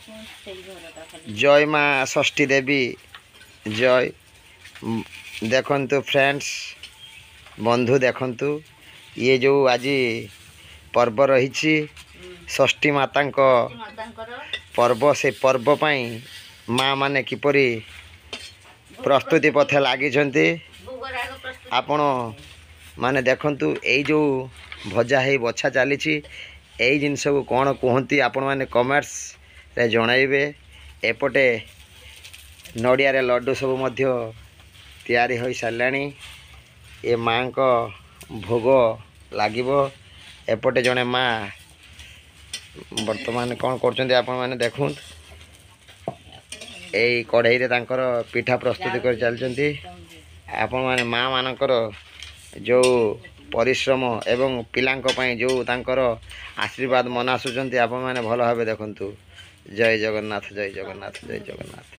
जय माँ षष्ठी देवी जय। देखंतु फ्रेंड्स बंधु देखंतु ये जो आज पर्व रही षष्ठी माता पर्व से पर्व पाई माँ माने किपरि प्रस्तुति पथे लगी आपण माने देखंतु एई जो भजा है बछा चली यही जिनस को कौन कहती आपण मैंने कमेंट्स रे जणाइबे। एपटे नड़िया रे लड्डू सब मध्य तैयारी हो साराणी ये माँ को भोग लागिबो। एपटे जड़े माँ वर्तमान कौन कर आपण मैंने देखुं यही कढ़ई रे तांकर पिठा प्रस्तुति कर चलती। आपण मैंने माँ मानकर जो परिश्रम एवं पिलांक पई जो तांकर आशीर्वाद मनासुचंती आपण मैंने भल भाव देखंतु। जय जगन्नाथ जय जगन्नाथ जय जगन्नाथ।